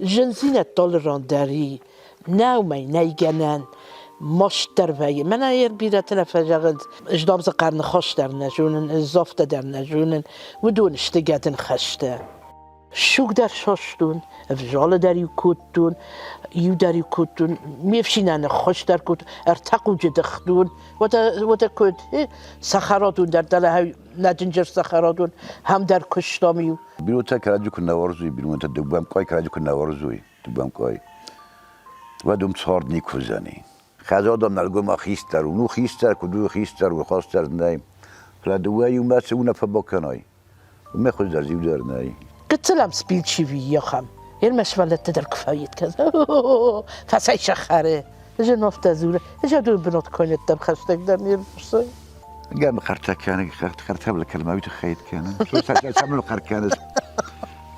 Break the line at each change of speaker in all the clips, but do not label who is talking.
جنزينة طولران داري ناومي نيجنان مش تربية من أير بيرتنا فجأة إجدام زقارن خش درنا جونن الزفت درنا جونن ودون اشتقادن خشته شوك در شاشتون افجال داری کودتون یو داری کودتون میفشینن خوش در کود ارتقو جدختون و تا کود سخراتون در دل های ندنجر سخراتون هم در کشتامیو
بیرون تا کراجو کن نوارزوی بیرون تا دوبام کای کراجو کن نوارزوی دوبام کای و دوم چهار نیکوزانی خدا دم نرگو ما خیستر و نو خیستر کدو خیستر و خواستر نیم فلادوی و ما سونا فباکنای و ما خود در زیو در نیم
قلت لهم سبيل شيفي يا خم المشفلة تدر كفايت كذا فساي شخره اجا نفتا زوره اجا دو بنات كونت دم خشتك در نير بصي
قام خرتا كان خرتا بلا كلمة وتخيط كان شو سامل قر كان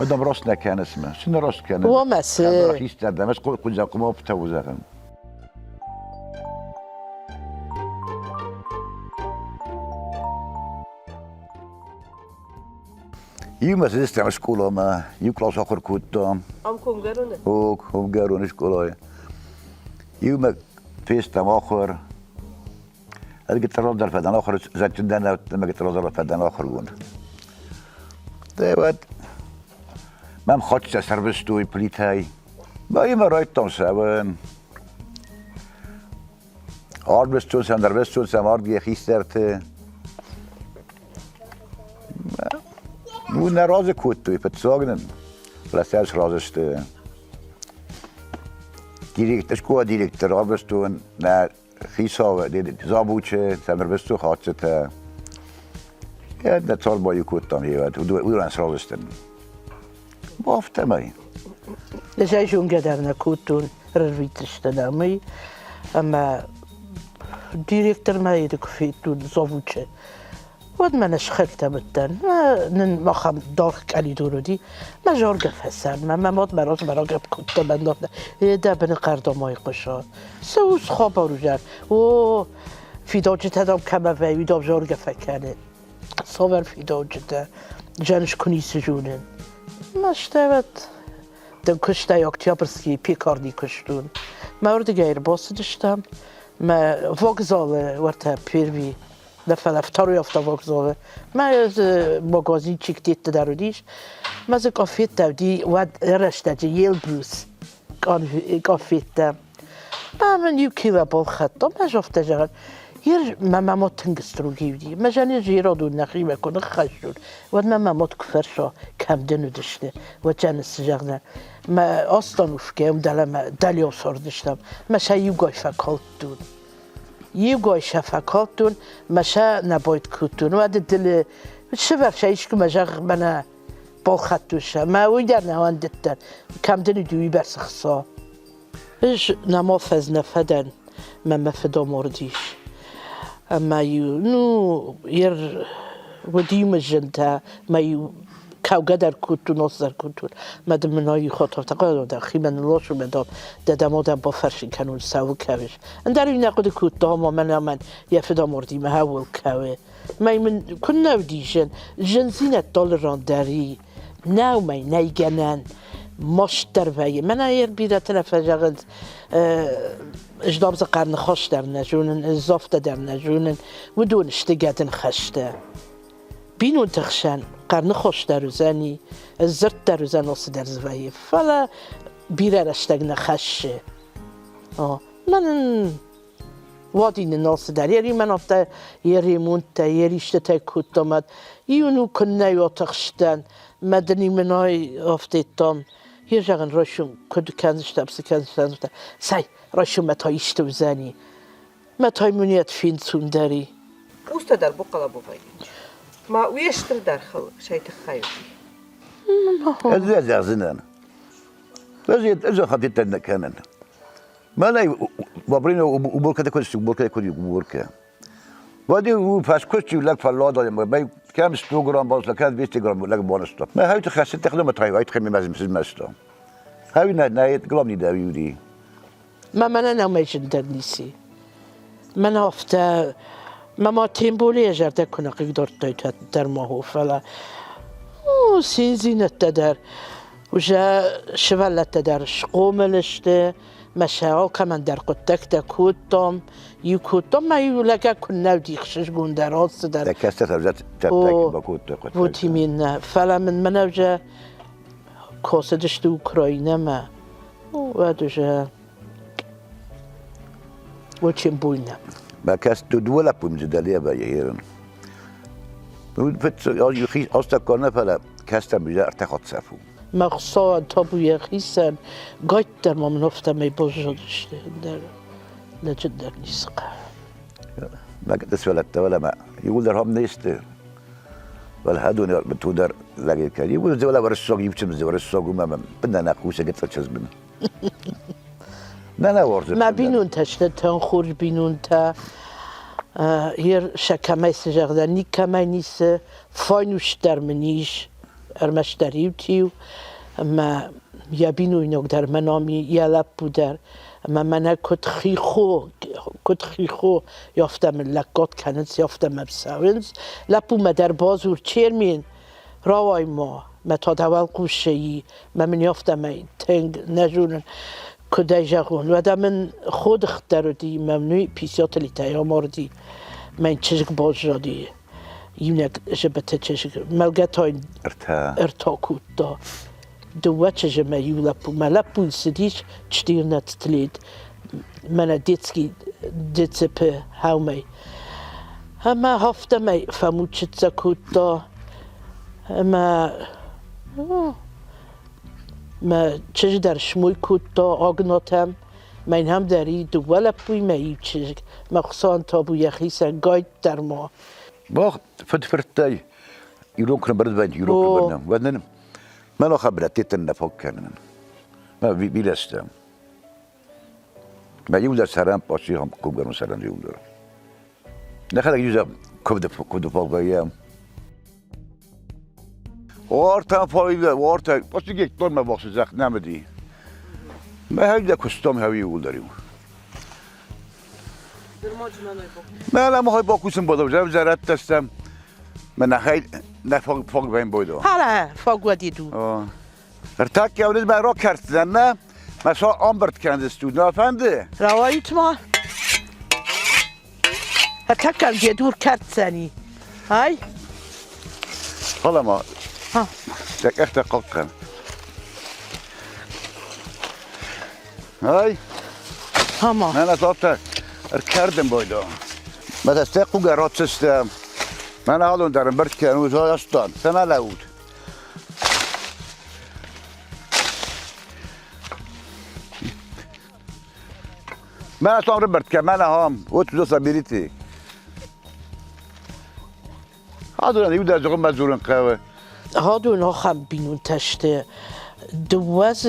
بدم راسنا كان اسمه شنو راس كان
ومس
راح يستردم بس قلت زاكم بتوزغن يوم أسستم سكولا ما يكلاس آخر كوتام.
هم كونجرونه.
هم جارون سكولاي. يوم فيستم آخر. هذا قلت له در فدان آخر زاد جدنا لما قلت له در فدان آخر قون. ده من خدش سربستوي بليتاي. باقي ما رايتهم سوون. آربستون سام دربستون سام آرد خيسترته. Nu när raze kuttu i petsagnen. Placeras razeste. Direktor skola direktor arbetstun när skisava det zabuche samarbetstu hatset. Ja det tar bara ju kuttan ju att då ens razesten. Bafta mig.
Det säger ju ungadarna kuttun rövitrishtadami. Amma direktor mig det kufitun zabuche. ود من اشخلت مدن ما خم دارك علي دورودي ما جورجا فسان ما مات براز براجع كنت بندافع ده بن قردا ماي قشا سوس خواب روجر و في دوجت هذا كم في ويداب جورجا فكانه صور في دوجت جانش كوني سجونن ما اشتبت دم كشتا اکتبرسکی پیکاردی کشتون ما ورد غیر باس داشتم ما وگزال ورته پیروی دفعه افتاری افتا وگزاله ما از مغازین چیک دیت درودیش ما از کافیت دادی و رشته جیل بروس کافیت ما من یو کیلا بال خطا ما جفته جهان یر ما تنگستروگی دی ما جانی جیرادو نخی میکنه خشون و ما کفرشا کم دنو داشته و جنس جهان ما آستانوش که دلم دلیو سردشتم ما شیو گای فکالت دون یو گای شفکات دون ما شا نباید کتون و دل شبر شیش که مجاق من بال خطوشه ما وی در نوان دتن کم دنو دوی برس خصا اش نمافز نفدن ما مفدا مردیش ما يو نو ير وديم الجنتا ما يو كوجدر كوتو نصدر كوتو ما دم مناي خاطر تقال ده خيمن الله شو بدم ده دمادم با فرش كانوا ساو كاوش انداري ناقد كوتو ما من يفدا مردي ما هول كاوي ما من كنا وديشن جنزينة دولاران داري ناو ما نيجنان مشتري من أير بيرتنا فجأة اجدام قرن خوش در نجونن الزفت در نجونن ودون اشتقادن خشته بینون تخشن قرن خوش در زنی الزرت در زن وص در زوی فلا بیره اشتقنا خشه من وادی الناس در یری من افته یری مونت یری اشتتا کتامد یونو کنه یا تخشتن مدنی منای افته تام یه جگن راشون کدو کنزش تبس سای راشون متای اشتو زنی متای منیت فین سون داری
اوستا در بقلا بوفاید ما ویشتر در خل شیت خیلی
از زنان از خدیت نکنن ما لا بابرين وبركة كويس وبركة كويس وبركة وادي وفاس كويس لك فلادا ما بي كم 100 جرام باز لك 200 جرام لك بونستو ما هاي تخس تخدم تراي تخمي مازم مسمستو هاي نايت جرام داويدي
ما انا ما يجندنيسي من افتا ما تيمبولي جرت كنا قدرت در ما هو فلا سينزين التدر وجا شفلت در شقوملشته مشاغل كمان در قدك دا كوتم يكوتم ما يولاك كنا وديخشش قون در راس در
دكست رجعت تبتك بكوت
بوتي من فلا من منوجا كوسدش دو اوكراينا ما وادوجا وچين بوينا
ما كاست دولا بوم جداليه بايرن فت يخي استكرنا فلا كاست بجا ارتقط سافو
مخصوصا تابو يخيسن قايت در ما منفتا ما يبوجدشته در لجد در نسقه
ما قدس ولا ما يقول درهم نيست ولا هادون بتودر لاقي كان يقول زي ولا ورسوق يبتم زي ورسوق وما بدنا ناقوش قد فتش بنا لا ورد
ما بينون تشت تنخور بينون تا هير شكماي سجغدا نيكماي نيس فاينوش در منيش ارمش دریوتیو ما یابینو اینو در منامی یلاب بودر ما من کت خیخو یافتم لقات کننس یافتم بساونز لپو ما در بازور چیرمین راوای ما تا دول قوشهی ما من یافتم تنگ نجورن کدای جاگون و دا من خود اختر دی ممنوع پیسیات لیتای آماردی من چشک باز جادی يمنك جبت تشج ملقتاين ارتا كوتا دواتش جما يولابو ملابو سديش تشتيرنا تتليد منا ديتسكي ديتسبه هاومي هما هفته مي فموتشتسا كوتا ما تشج در شموي كوتا آغناتم من هم داري دوالابوي ما يبتشج مخصان تابو يخيسا قايد در ما
باخ فتفرتاي يروكن برد بان يروكن برد ودن ما لو خبرت تتن فكرن ما بيلست ما يوزر سرام باشي هم كوبرن سرام يوزر دخل يوزر كود فوقيام وارتا فايده وارتا باشي گيك دور ما باخش زخ نمدي ما هيدا كستم هاوي يوزر لا ما هاي باكوسم بودم جاب زرت تستم من خیل نه فوق بین بودم
هلا فوق ودیدو
ارتاک یا ولد برا کرد نه مثلا آمبرت کندست نه فهمده
روایت ما ارتاکم دور کرد زنی های
حالا ما یک اختقاق کن های
هما
من اصلا کردم بودم من استقو گرات سیستم من حالون دارم برد که روزهای استان سنه لود من اصلا رو برد که من هم و تو دوست بیریتی هادون یود از جغم مزورن قوه
هادون ها خم بینون تشته دواز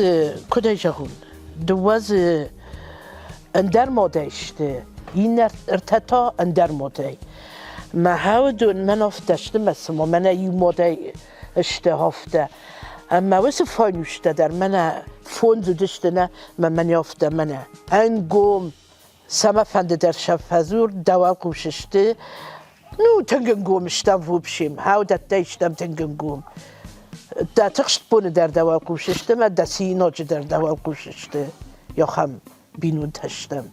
کدای جغون دواز اندر ماده اشته این ارتتا اندر ماده ما هاودون من افتشته مثل من ایو ماده اشته هفته اما واسه فاینوشته در من فونزو دشته نه من یافته منه انگوم سما فنده در شب فزور دوال قوششته نو تنگنگوم اشتم و بشیم هاودت داشتم تنگنگوم دا تخشت بونه در دوال قوششته من دا سیناج در دوال قوششته یا خم بینون تشتم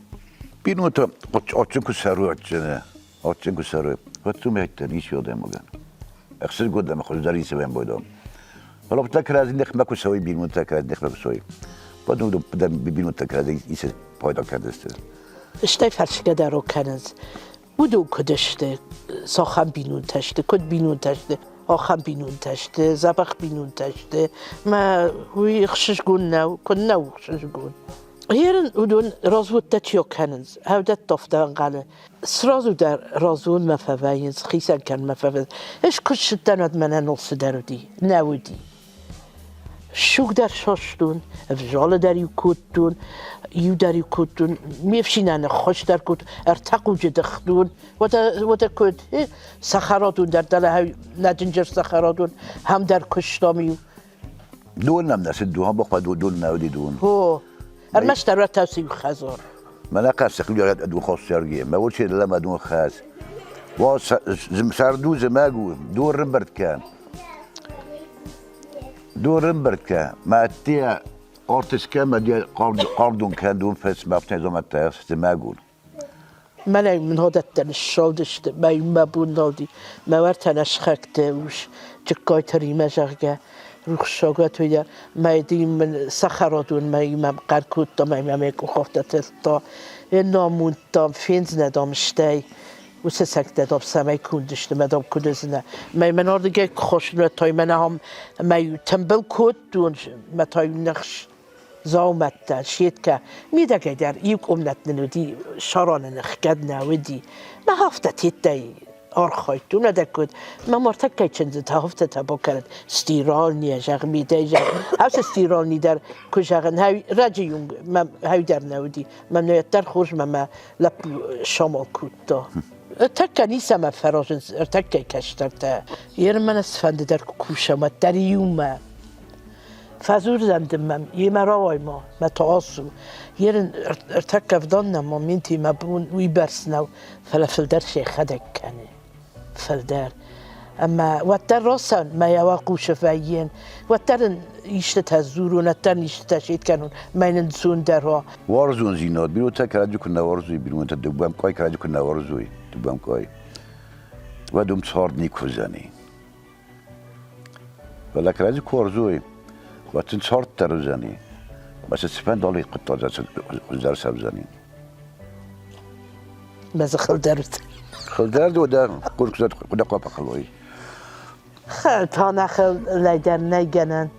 بینون تا آچنکو سرو آچنه آچنکو سرو و تو میهتن ایش یادم مگن اخسر گودم خود داری سویم بودم حالا بتذكر هذه النخمة كسوي بين متذكر هذه النخمة كسوي بعدين بدأ بين متذكر هذه إيش بايدا كردست
اشتاي فرش كده رو كنز بودو كدشته ساخم بينون تشته كد بينون تشته آخم بينون تشته زبخ بينون تشته ما هو يخشش قون نو كن نو يخشش قون هيرن ودون رازود تتيو كنز هودت تفتن قاله سرازو در رازون مفاوين خيسا كان مفاوين ايش كشتن ود من نص درودي نودي شوك در شاشتون افجال در يكوتون يو در يكوتون ميفشينان خوش در كوت ارتقو جدختون ودا كوت سخراتون در دل ندنجر سخراتون هم در كشتاميو
دول نمناس الدوها بقى دول نودي دون
هو ارمش در توسيب خزار
ما نقص خليه ادو خاص سرگي ما قلتش لما دون خاص واس سردو زماغو دور ربرت كان دورم برکه ماتیا آرتش که مدیا قاردون کندون فس مفتن زمان تاست ماگول
من هذا الشالدش ما بودنادی ما ورتنش خکته وش جکای تریمه جرگه روح شاگت ویا ما دیم من سخرادون ما قرکوت دا ما میگو خفته تلتا نامون دام فینز ندام شتی و سه سکته دام سمی کندشت مدام کدزنه من آردگه خوشنو تای من هم ما تنبل کود دون ما تای نخش زاومت شيت كا ميدا كدار يك أمنت نودي شران نخكدنا ودي ما هفته تيتاي أرخيتو ندكود ما مرتكي چند هفته تبوكرت ستيرال نيا جاغ ميدا جاغ هاوس ستيرال نيدر كجاغن هاي راجيون ما هاي در نودي ما نيتر خوش ما لب شمال كوتا ارتكا نيسا ما فراجن ارتكا كشترتا يرمن اسفند در كوشا ما در يوما فازور زندم يمراوي ما تواصل يرن ارتكب ضنا ما منتي ما بون ويبرسنا فلا فلدر شي خدك كان فلدر اما وتر راسن ما يواقو شفايين وتر يشتت هزور ونتر يشتت شيت كانوا ما ينسون درها
وارزون زينات بيرو تكراجو كنا وارزوي بيرو انت دبام كاي كراجو كنا وارزوي دبام كاي ودوم صار نيكوزاني ولا كراجو كورزوي وقتی صارت ترزانی، بس استفاده دالی قطع زر سبزانی.
بس خلدرت.
خلدرت و در کورک زد کدا قاب خلوی.
خل تا نخل لیدر نگنن،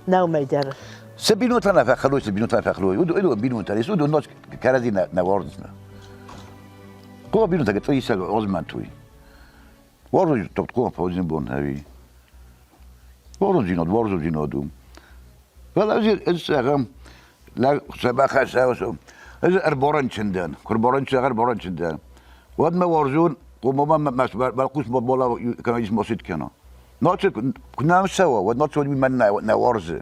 نو میدر.
سبینو تا نفع خلوی سبینو تا نفع خلوی. ودو بینو تریس ودو ناش کردی نواردن. قاب بینو تا که توی سال آزمان توی. وارد تو قاب فوزین بون هایی. وارد زینادوم. ولا زين لا سباخ سوسو اربورن چندن كربورن شغر بورن چندن ود ما ورزون وماما ما بالقوس بولا كان اسمه سيد كانوا نوت كنا سوا ود نوت من نورز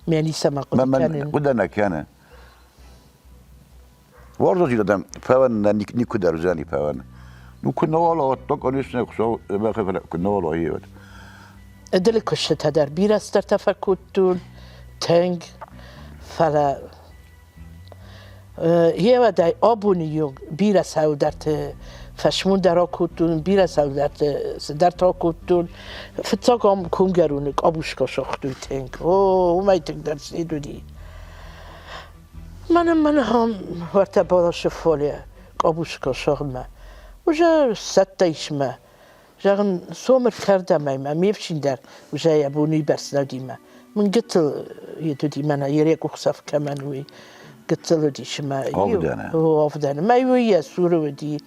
يعني سما
قدنا كان ورزو جدا فاون نيكو درزاني فاون نو كنا ولا تقنيش نخسو ما كنا ولا هي
ادل کشت هدر بیرست در تفکرتون تنگ فلا هی و دای آبونیو بیرست هاو در فشمون در آکوتون بیرست هاو در تاکوتون فتاقام کنگرونک آبوشکا شاختوی تنگ اومای تنگ در سیدو دی من هم ورته بالا شفالیه آبوشکا شاخمه وجا ستایش ما جاغن سومر کردم ما میفشین در و جای ابونی برس ندیمه من قتل یدودی من یری کوخساف کمان وی قتل دی شما آفدانه ما یویه سوره ودی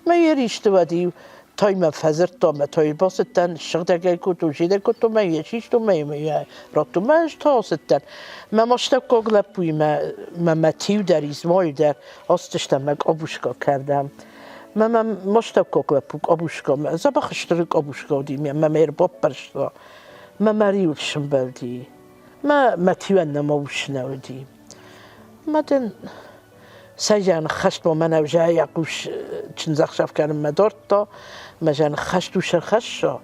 ما یریشت ودی تایم فزرت تا تای باستن شغدگی کتو جیده کتو ما یشیش تو ما راتو ماش تاستن ما مشتاق کاغلب بوی ما تیو در ایزمای در آستشتم مگ آبوشکا کردم ما مشتاق كوكب أبوشكا زبا خشترك أبوشكا دي ما ميربوب برشتا ما مريول شمبالدي ما تيوانا موشنا ودي ما دن سجان خشت ومنا وجاي يقوش تنزخ شاف كان ما دورتا ما جان خشت وشر خشا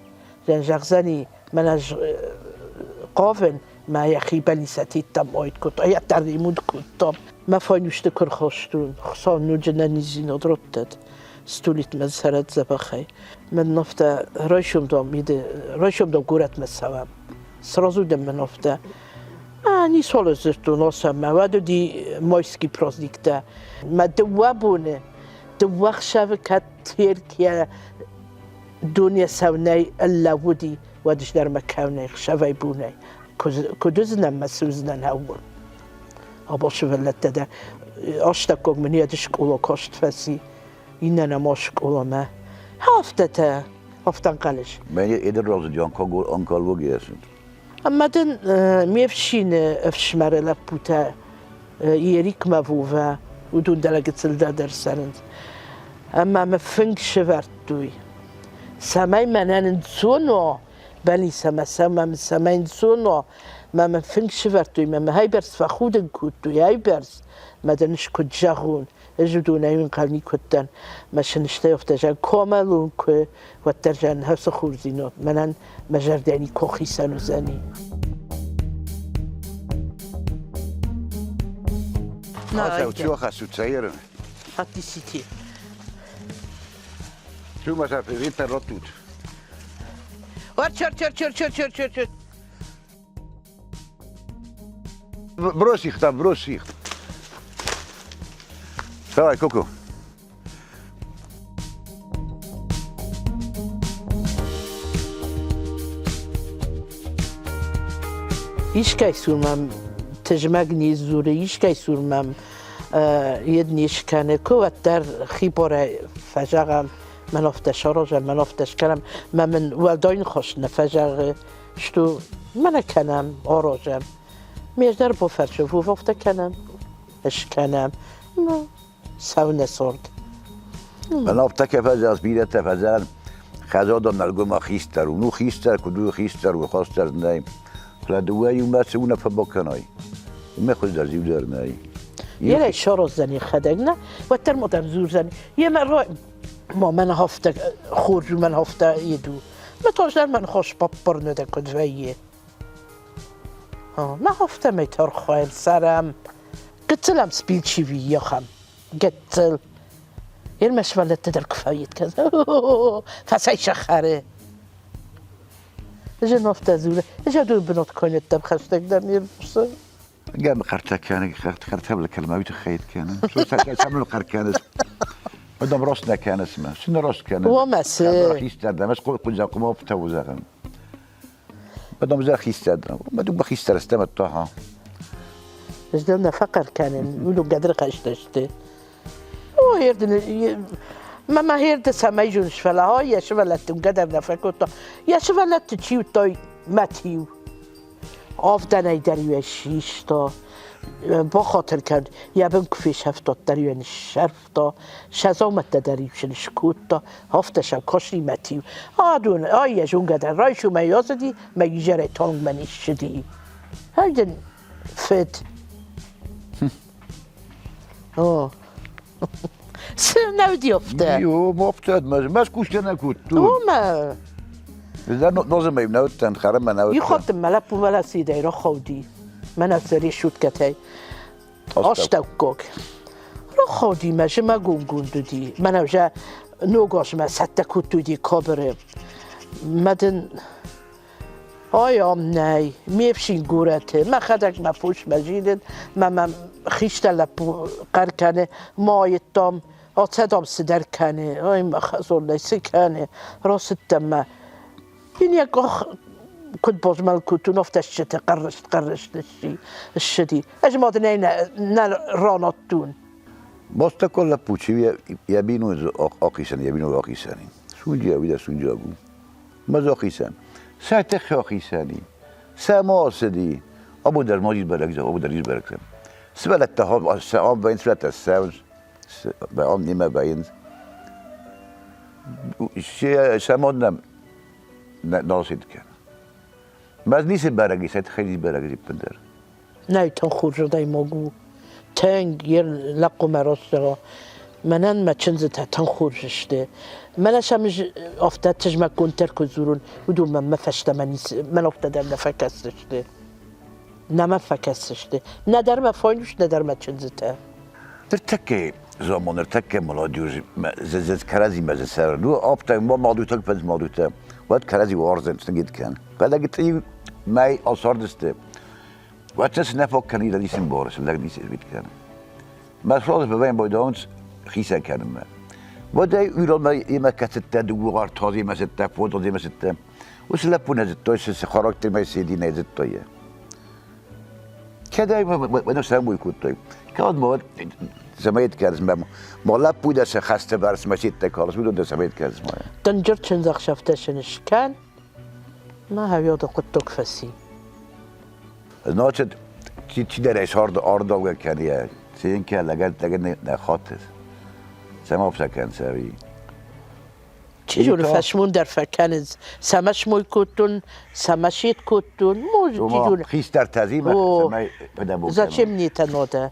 جان جغزاني منا قافن ما يخي بني ساتي تم اويد كنت اي تعليمود كنت ما فاينوش تكر خشتون خصان نوجنا نزين ودرتت ستوليت مزهرت زبخي من نفته رايشم دام قورت مسوام سرازو دم من نفته ني سال زرتو ناسم موادو دي مايسكي برازديكتا ما دوابونه دوخ شبكة تركيا دنيا سوني الا ودي ودش در مكاوني شوي بوني كدوزنا مسوزنا هول اباش ولت ده اشتكوك من يدش قولا كاشت فسي ایننا ماشک اولامه هفتن قلش.
من ایدر راز دیان کاغول آنکال وگیرسند.
اما دن میفشین افشماره لپوتا یریک مفوفه و دون دلگت سلده در سرند. اما مفنگ شورد دوی. سمای منن زونو بلی سمای زونو ما مفنگ شورد دوی ما های برس فخودن کود دوی های برس ما دنش کد جاغون جدونه این قلمی کردن مشنشته افتجان کاملون که و ترجان هست خورزینات منن مجردانی کوخی سنوزانی
نه چی خاصو تسير
حتی سیتی
شو مثلا في فيتا روتوت
چر
بروسي ختم بروسي سلام كوكو
ایش که سرمم تجمعی زوره ایش که سرمم یدنیش کنه که وقتر خیباره فجعم من افتش راجع من افتش کنم من ولداین خوش نفجع شتو من کنم آراجم میجدر با فرشه و وقت کنم اش کنم ما سو نسرد
من افتك فجأة بيرته فجأة خزادا نلقو ما خيستر ونو خيستر كدو خيستر وخاستر نايم خلادوای وما سونا فباكناي وما خذ در زيو در ناي
یه اشاره زنی خدگنا و تر مدام زور زنی یه مرا ما من هفته خورج من هفته یدو متاجر من خوش بابر نده کد ویه ما هفته میتر خواهیم سرم قتلم سبیل چیوی یخم قتل یه مشولت در کفایت کز فسای شخره اجا نفته زوره اجا دو بنات کنید دم خشتک در نیر بسه
قام قرتها كان قرتها بالكلمة وتخيط كان شو تعملوا قر كانت بدهم راسنا كان اسمه شنو راس كان
هو مسا
خيستر ده مش قل زاق ما بتو زاغن بدهم زاق خيستر ما دوب خيستر استمت طه
جدنا فقر كان يقولوا قادر قشتشته هو هيردن ما هيرد سمايجونش فلا هاي يا شفلت قدر نفكوتا يا شفلت تشيو توي ماتيو آفدنای دریوشیش تا با خاطر کرد یه بین کفیش هفتاد دریوان شرف تا شزامت دریوشن شکوت تا هفتش هم کاشی متیو آدون آیه جون قدر رایشو میازدی میجره تانگ منیش شدی هایدن فد نودی افته
يو ما افتاد ما سكوش انا كنت
ما
اذا نظم يبنوت تنخرم انا
يخاطب ملاب وملا سيدي را خودي من أسري شوت كتاي أشتاقك را خودي ما جما جون دودي من أوجا نوجاش ما ستة دودي كبره مدن آیا نه میفشین گورته ما خدک ما پوش مجیدن ما خیشتن لپو قر کنه ما یتام آتدام سدر کنه آی ما خزول لیسی کنه راست ما این یک كنت بوزمال كنت نفتش شتى قرشت الشدي اجمد نه راناتون
باستا كل بوتشي يبينو اقيسن يبينو اقيساني سونجا ويدا سونجا بو ما اقيسان ساتخ اقيساني سما سدي ابو در ماجد بركز ابو دريز بركز سبلت تهاب سام بين ثلاثه الساوز بام نيما باين شي سامودنا ناسيد كان باز نیست برگی سعی خیلی برگی پدر
نه تنخور جدای ماگو تنگ یر لقو مراسته منن ما چنزه تنخور جشته منش همش افتاد تجمع کنتر کزورون ودو من فشت من افتاد در نفکستشته نه من فکستشته نه در ما فاینوش نه در ما چنزه تا
ترتکه زمان ترتکه ملادیوز زد کرازی مزه سر دو آبتا ما مادوتا پس مادوتا وقت کرازی وارزن سنگید کن بعد اگه تی مای آثار دسته وقت از نفاق کنی دلیسیم بارس لگ دیسی بید کن مسئله به وین بایدانس خیسه کنم وقت ایران ما یه مکسته دوغار تازی مسته فوتوزی مسته وسلا پونه زد تویش خاراکتر ما سیدی نزد تویه کدای ما نسیم کود توی کاد ما زمید کردم ما لب بوده سه خسته برس مسید تکارس بود و زمید کردم
دنجر چند زخ شفتشنش کن ما هویاد قطق فسی
ناچت چی در اشار آردا و کنیه سین که لگن نخاطر سما بسکن سوی
چی جور فشمون در فکن سمش موی کتون سمشیت کتون موج چی جور
خیس در تزیم سمای پدبو
زچم نیت ناده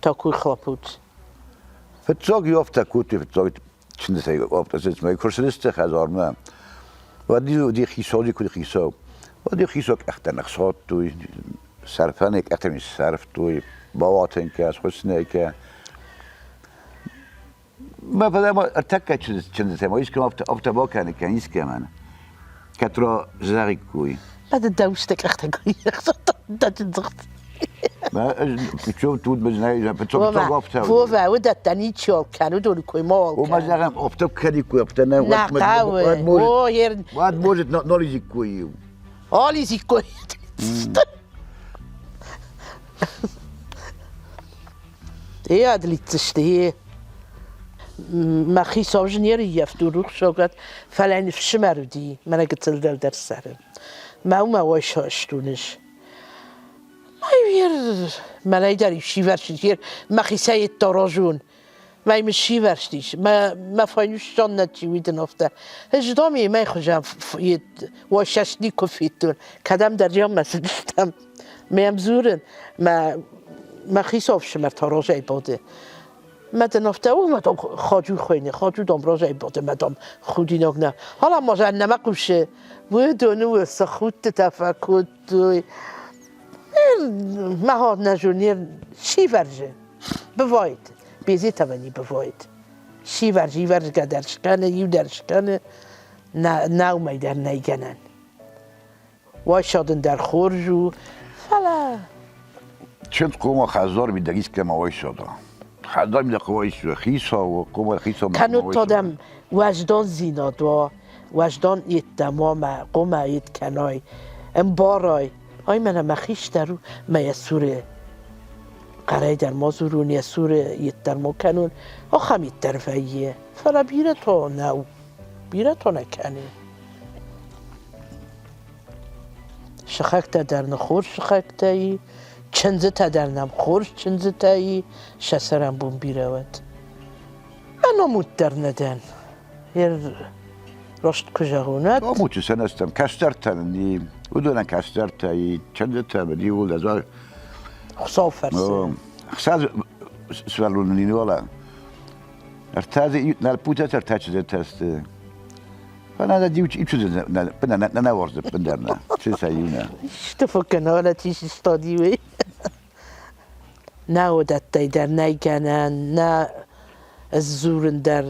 تا کوی خلاپود
فتزاق يافته كوتي فتزاق چند سعی آفت از اسمای کرسلیست خزار من و دی خیسادی کلی خیسا و دی خیسا اخت نقصات توی صرفن یک اخت میش صرف توی باواتن که از حسنه که ما فدا ما ارتکه چند سعی ما ایش که آفت با کنه که ایش که من کترا زاغی کوی
بعد الدوشتك اختك دجزخت
ما شو تود بزنای فتزاق آفته
فوفا ودا تاني تشوب كانوا دول كوي مول
وما زغم آفته کدی کوی آفته نه
نقاوه او هير
واد موجت نالیزی کوی
آلی زیکوی ايه هاد اللي تشتهيه ما خيصو جنيري يفتو شوقات فلان في الشمال دي ما انا قلت له در السهر ما هو ما واش هاشتونش ما يبير ما لا يدري شي فرشتير ما خيساي التراجون ما يمشي فرشتيش ما فاينوش جنتي ويدن افتا هجدامي ما يخجم واششني كفيتون كدم در جام مسدشتم ما يمزورن ما خيصوف شمر تراجع باده مدن افته او مدام خاجو خوینه خاجو دام راجع باده مدام خودی نگنه حالا ما جن نمکوشه ودونو سخوت تفکر توی مهار نجونیر شی ورجه بواید بیزی توانی بواید شی ورج گدرش کنه یو درش کنه نو می در نیگنن وای شادن در خورجو فلا
چند قوم خزار بیدگیست که ما وای شده خزار میده قوایش خیسا و قوم خیسا
کنو تادم وجدان زیناد و وجدان یت دمام قوم یت کنای ام بارای آی من مخیش درو ما یسوره قرای در مازورون یسوره یت در ما کنون آخم یت در فیه فلا بیره تا نو بیره تا نکنه شخکت در نخور شخکتایی چنزه تا در نم خورش چنزه تایی شسرم بون بیرود من نمود در ندن هر راشت کجاهونت
آموچه سنستم کشتر تنی و دونن کشتر تایی چنزه تا بدی ول از
خصاف فرسه
خصاف سوالون نینوالا ارتازی نالپوتا ترتاچ زتست فانا دا دیوچ ایچو نه نورز بندرنا چه سایونه
اشتفكنا ولا تيش استاديوي نا ودتاي در نيگنن نا الزورن در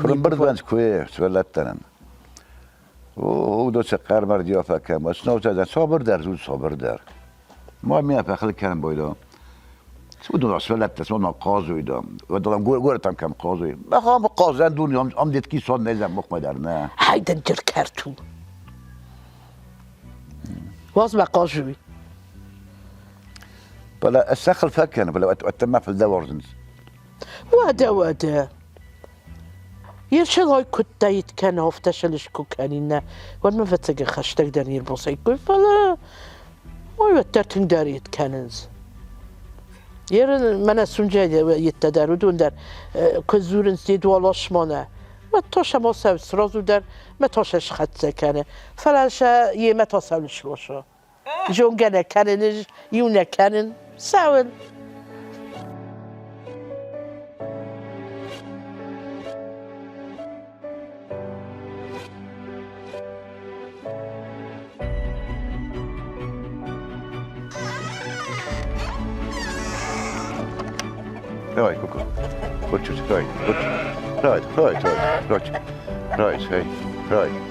كلهم برد وانس كوير سولتنن او دو سقر مردي افكم اسنو تاع صابر در زود صابر در ما مي افخل كان بويدا سودو سولت اسمو قازوي دام ودلم گورتم كم قازوي بخوام قازن دون ام ديت كي صون نزم مخ مدرنا
هيدا جر كارتو واز ما قازوي
بلا السخل فكن بلا اتما في الدورزنز
وادا يرشل هاي كنت يتكن هفتشلش كوكانينا وما فتسق خشتك دانير بوسيكو فلا وي وترتن دار يتكنز ير من سونجا يتدارودون در كزورن زيد والاش مانه ما تاشا ما سوس رازو در ما تاشش خط سكنه فلاشا يه ما تاسولش لوشا جونگنه كننج يونه كنن ساول
Right, Coco. Right, hey, right.